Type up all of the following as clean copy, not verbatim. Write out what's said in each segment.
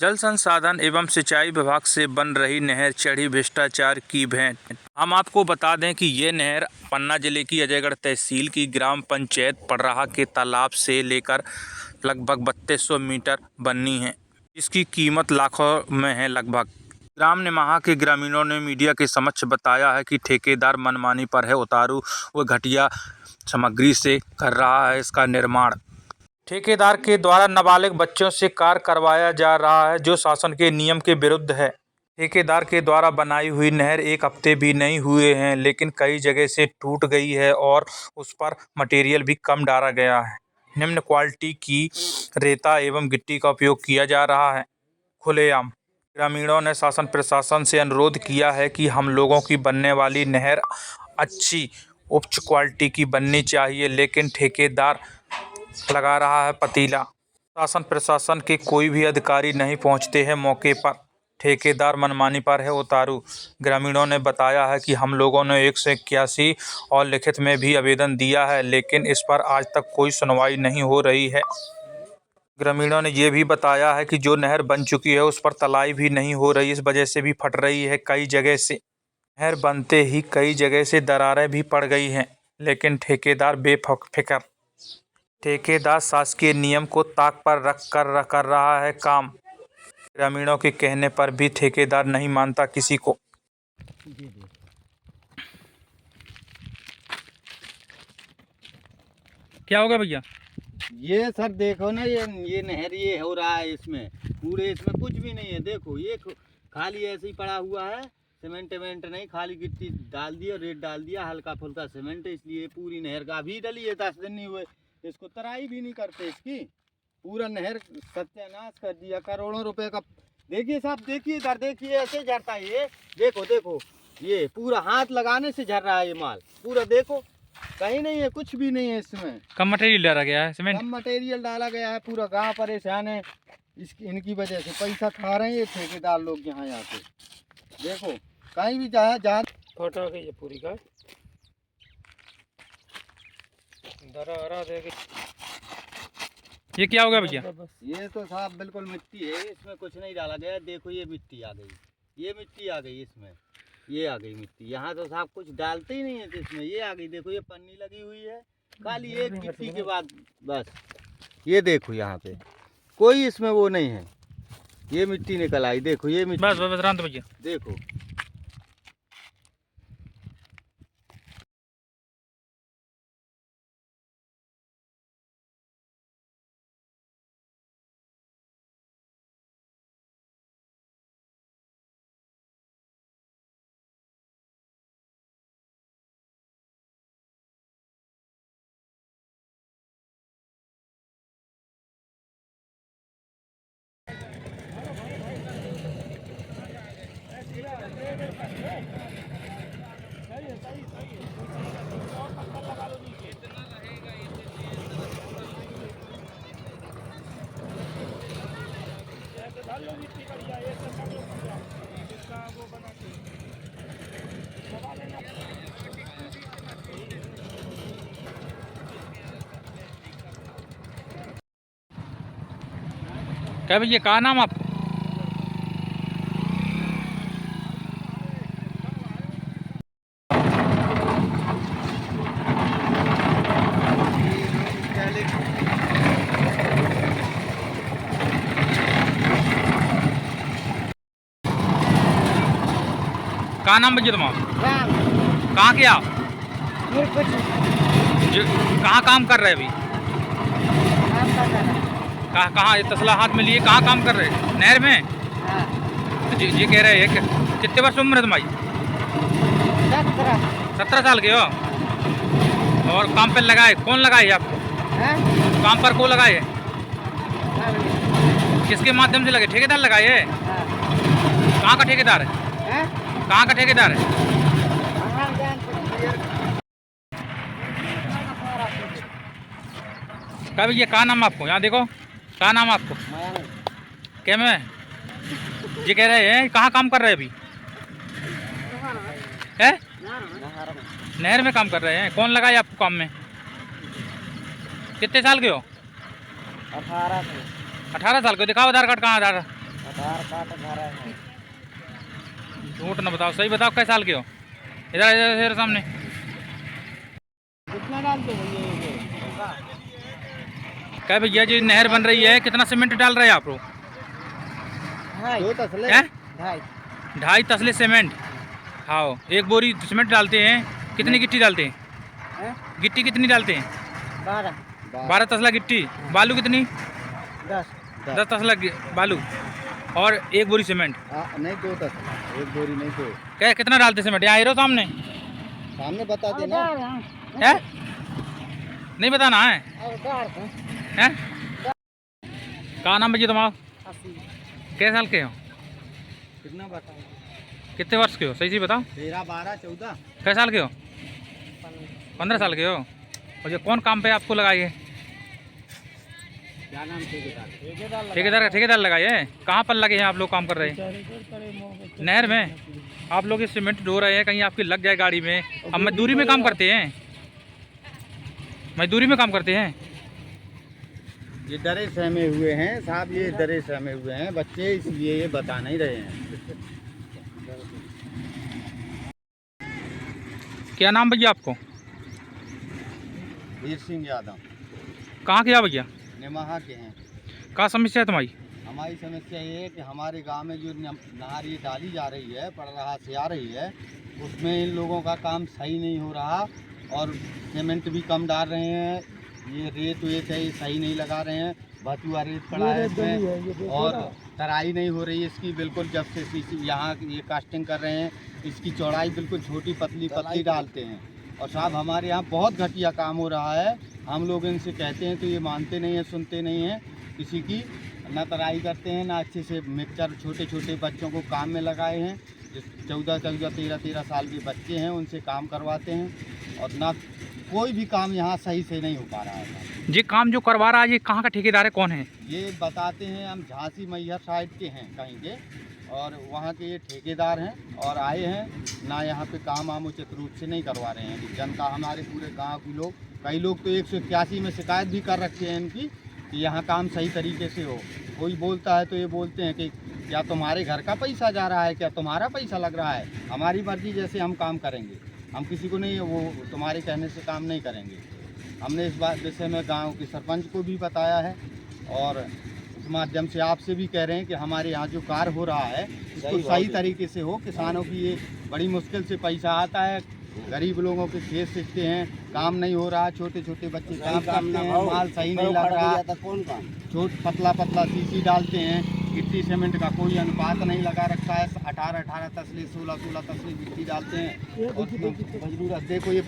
जल संसाधन एवं सिंचाई विभाग से बन रही नहर चढ़ी भ्रष्टाचार की भेंट। हम आपको बता दें कि ये नहर पन्ना जिले की अजयगढ़ तहसील की ग्राम पंचायत पड़राहा के तालाब से लेकर लगभग 3200 मीटर बननी है। इसकी कीमत लाखों में है लगभग। ग्राम निमाहा के ग्रामीणों ने मीडिया के समक्ष बताया है कि ठेकेदार मनमानी पर है उतारू व घटिया सामग्री से कर रहा है इसका निर्माण। ठेकेदार के द्वारा नाबालिग बच्चों से कार्य करवाया जा रहा है जो शासन के नियम के विरुद्ध है। ठेकेदार के द्वारा बनाई हुई नहर 1 हफ्ते भी नहीं हुए हैं लेकिन कई जगह से टूट गई है और उस पर मटेरियल भी कम डाला गया है। निम्न क्वालिटी की रेता एवं गिट्टी का उपयोग किया जा रहा है खुलेआम। ग्रामीणों ने शासन प्रशासन से अनुरोध किया है कि हम लोगों की बनने वाली नहर अच्छी उच्च क्वालिटी की बननी चाहिए, लेकिन ठेकेदार लगा रहा है पतीला। शासन प्रशासन के कोई भी अधिकारी नहीं पहुंचते हैं मौके पर। ठेकेदार मनमानी पर है उतारू। ग्रामीणों ने बताया है कि हम लोगों ने 181 और लिखित में भी आवेदन दिया है लेकिन इस पर आज तक कोई सुनवाई नहीं हो रही है। ग्रामीणों ने ये भी बताया है कि जो नहर बन चुकी है उस पर तलाई भी नहीं हो रही, इस वजह से भी फट रही है कई जगह से। नहर बनते ही कई जगह से दरारें भी पड़ गई हैं लेकिन ठेकेदार बेफिक्र। ठेकेदार शासकीय नियम को ताक पर रख कर रहा है काम। ग्रामीणों के कहने पर भी ठेकेदार नहीं मानता किसी को। क्या होगा भैया? ये सर देखो ना, ये नहर ये हो रहा है, इसमें पूरे इसमें कुछ भी नहीं है। देखो ये खाली ऐसे ही पड़ा हुआ है, सीमेंट नहीं, खाली गिट्टी डाल दिया, रेत डाल दिया, हल्का फुल्का सीमेंट, इसलिए पूरी नहर का अभी डली है, 10 दिन नहीं हुए, इसको तराई भी नहीं करते। इसकी पूरा नहर सत्यानाश कर दिया, करोड़ों रुपए का। देखिए साहब, देखिए इधर देखिए, ऐसे झरता है ये। देखो देखो, ये पूरा हाथ लगाने से झर रहा है ये माल पूरा। देखो कहीं नहीं है, कुछ भी नहीं है इसमें। कम मटेरियल डाला गया है, सीमेंट कम मटेरियल डाला गया है। पूरा गांव परेशान है इनकी वजह से। पैसा खा रहे हैं ये ठेकेदार लोग यहाँ आके। देखो कहीं भी जहाँ फोटो गई है पूरी का दरा देगी। ये क्या होगा भैया? ये तो साहब बिल्कुल मिट्टी है, इसमें कुछ नहीं डाला गया। देखो ये मिट्टी आ गई, ये मिट्टी आ गई इसमें, ये आ गई मिट्टी। यहाँ तो साहब कुछ डालते ही नहीं है तो इसमें ये आ गई। देखो ये पन्नी लगी हुई है खाली एक गिट्टी के बाद, बस। ये देखो यहाँ पे कोई इसमें वो नहीं है, ये मिट्टी निकल आई। देखो ये मिट्टी, बस रांत भैया देखो। क्या भैया, कहाँ नाम आप? कहाँ नाम भैया तुम्हारा? कहाँ के आप? कहाँ काम कर रहे अभी? कहाँ ये तसला हाथ में लिए कहाँ काम कर रहे हैं? नहर में? जी कह रहे हैं कि कितने वर्ष उम्र है तुम्हारी? 17 साल के हो। और काम पर लगाए कौन लगाए आपको? काम पर कौन लगाए? किसके माध्यम से लगे? ठेकेदार लगाए है? कहाँ का ठेकेदार है? कहाँ का ठेकेदार है? क्या भैया, कहाँ नाम आपको? यहाँ देखो, कहाँ नाम आपको? क्या मैं ये कह रहे हैं कहाँ काम कर रहे हैं अभी? है नहर में काम कर रहे हैं। कौन लगाए आपको काम में? कितने साल के हो? 18 18 साल के। दिखाओ आधार कार्ड। कहाँ आधार? धार काट धारा है। झूठ ना बताओ, सही बताओ, कै साल के हो? इधर इधर इधर सामने। कितना डालते हो भैया? क्या भैया जी, नहर बन रही है, कितना सीमेंट डाल रहे हैं आप लोग? 2 तसले। हैं? 2.5। 2.5 तसले सीमेंट। हाँ, एक बोरी सीमेंट डालते हैं, कितनी गिट्टी डालते हैं? गिट्टी कितनी डालते हैं? 12 तसला गिट्टी। बालू कितनी? 10 तसला बालू और एक बोरी सीमेंट। नहीं 2 तसला, 1 बोरी नहीं 2। क्या कितना डालते सीमेंट? यहाँ हीरो सामने सामने बता देना है, नहीं बताना है? हैं? क्या नाम भैया तुम्हारा? कितने साल के हो? कितना बता? कितने वर्ष के हो? सही बताओ। 13, 12, 14। कै साल के हो? 15 साल के हो। और ये कौन काम पे आपको लगाइए? क्या नाम? ठेकेदार लगाए है। कहाँ पर लगे हैं आप लोग काम कर रहे हैं? नहर में। आप लोग ये सीमेंट ढो रहे हैं, कहीं आपकी लग जाए गाड़ी में। अब मजदूरी में काम करते हैं, मजदूरी में काम करते हैं। ये डरे सहमे हुए हैं साहब, ये डरे सहमे हुए हैं बच्चे, इसलिए ये बता नहीं रहे हैं। क्या नाम भैया आपको? वीर सिंह यादव। कहाँ के भैया? निमाहा के हैं। क्या समस्या है तुम्हारी? हमारी समस्या ये है कि हमारे गांव में जो नहर ये डाली जा रही है, पड़ रहा से आ रही है, उसमें इन लोगों का काम सही नहीं हो रहा और सीमेंट भी कम डाल रहे हैं। ये रेत वेत है, ये सही नहीं लगा रहे हैं। भतुआ रेत पड़ा है इसमें और तराई नहीं हो रही है इसकी बिल्कुल। जब से यहाँ ये कास्टिंग कर रहे हैं, इसकी चौड़ाई बिल्कुल छोटी पतली डालते हैं। और साहब हमारे यहाँ बहुत घटिया काम हो रहा है। हम लोग इनसे कहते हैं तो ये मानते नहीं हैं, सुनते नहीं हैं किसी की। ना तराई करते हैं, ना अच्छे से मिक्सचर। छोटे छोटे बच्चों को काम में लगाए हैं, 14, 13 साल के बच्चे हैं, उनसे काम करवाते हैं। और ना कोई भी काम यहाँ सही से नहीं हो पा रहा है। ये काम जो करवा रहा है, ये कहाँ का ठेकेदार है, कौन है? ये बताते हैं हम झांसी मैहर साइड के हैं कहीं के, और वहाँ के ये ठेकेदार हैं और आए हैं ना। यहाँ पे काम उचित रूप से नहीं करवा रहे हैं। जनता, हमारे पूरे गांव के लोग, कई लोग तो 181 में शिकायत भी कर रखे हैं इनकी कि यहाँ काम सही तरीके से हो। कोई बोलता है तो ये बोलते हैं कि क्या तुम्हारे घर का पैसा जा रहा है, क्या तुम्हारा पैसा लग रहा है? हमारी मर्जी जैसे हम काम करेंगे, हम किसी को नहीं वो तुम्हारे कहने से काम नहीं करेंगे। हमने इस बात विषय में गाँव के सरपंच को भी बताया है और इस माध्यम से आपसे भी कह रहे हैं कि हमारे यहाँ जो कार्य हो रहा है इसको सही तरीके से हो। किसानों की ये बड़ी मुश्किल से पैसा आता है, गरीब लोगों के खेत सीखते हैं, काम नहीं हो रहा। छोटे छोटे बच्चे काम करते हैं, माल सही नहीं लग रहा। छोट पतला सीसी डालते हैं, गिट्टी सीमेंट का कोई अनुपात नहीं लगा रखा है। 18 तसले 16 तसले गिट्टी डालते हैं। और देखो ये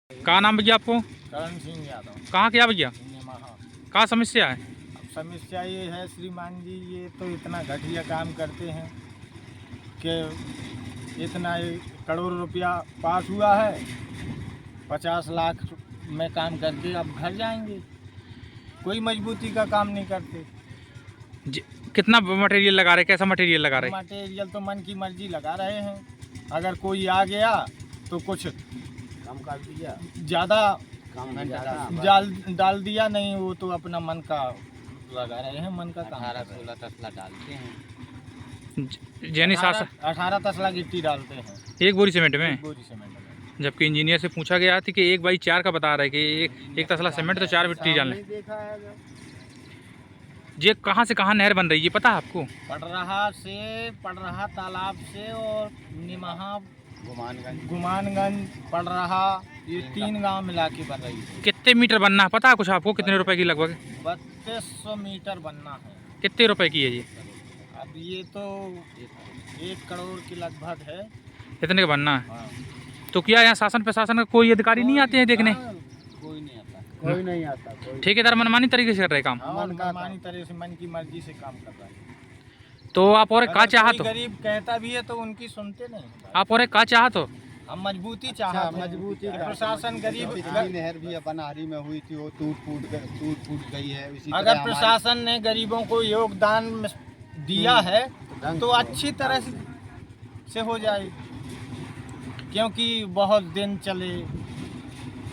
क्या नाम भैया आपको? करण सिंह यादव। कहाँ के भैया? कहाँ समस्या है? अब समस्या ये है श्रीमान जी, ये तो इतना घटिया काम करते हैं कि इतना करोड़ रुपया पास हुआ है, 50 लाख में काम करके अब घर जाएंगे। कोई मजबूती का काम नहीं करते। कितना मटेरियल लगा रहे, कैसा मटेरियल लगा रहे? मटेरियल तो मन की मर्जी लगा रहे हैं। अगर कोई आ गया तो कुछ कम कर दिया, ज़्यादा डाल दिया, नहीं वो तो अपना मन का लगा रहे हैं, मन का काम। 18-16 तसला डालते हैं। यानी 18 तसला गिट्टी डालते हैं एक बोरी सीमेंट में। एक बोरी सीमेंट में। जबकि इंजीनियर से पूछा गया था कि 1/4 का बता रहे कि एक तसला सीमेंट तो 4 गिट्टी डालने। देखा है जो ये कहाँ से कहाँ नहर बन रही है पता है आपको? पड़ रहा तालाब से और निमहा गुमानगंज पड़ रहा, ये 3 गांव मिला के बन रही है। कितने मीटर बनना है पता है कुछ आपको? कितने रुपए की लगभग? 3200 मीटर बनना है। कितने रुपए की है ये? अब ये तो 1 करोड़ के लगभग है। इतने का बनना है। हाँ। तो क्या यहाँ शासन प्रशासन का कोई अधिकारी नहीं आते हैं देखने? कोई नहीं आता। ठेकेदार मनमानी तरीके से कर रहे काम। मनमानी तरह से मन की मर्जी से काम कर रहा है। तो आप और का चाहत हो? गरीब कहता भी है तो उनकी सुनते नहीं। आप और का चाहत हो? हम मजबूती चाहते हैं। मजबूती प्रशासन गरीब, पिछली नहर भी बनहारी में हुई थी, वो टूट फूट गई है। इसी तरह अगर प्रशासन ने गरीबों को योगदान दिया है तो अच्छी तरह से हो जाए, क्योंकि बहुत दिन चले,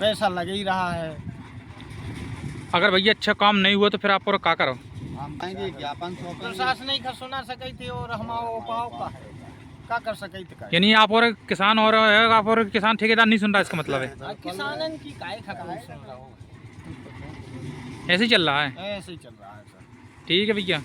पैसा लग ही रहा है। अगर भैया अच्छा काम नहीं हुआ तो फिर आप और का करो? हम आएंगे ज्ञापन सौंपेंगे। प्रशासन नहीं कर सुना सके थे और हम उपाव का कर सके थे। यानी आप और किसान और आप और किसान ठेकेदार नहीं सुन रहा, इसका मतलब है? किसानन की काय खबर सुन रहा हूँ। ऐसे ही चल रहा है। ऐसे ही चल रहा है सर। ठीक है भैया।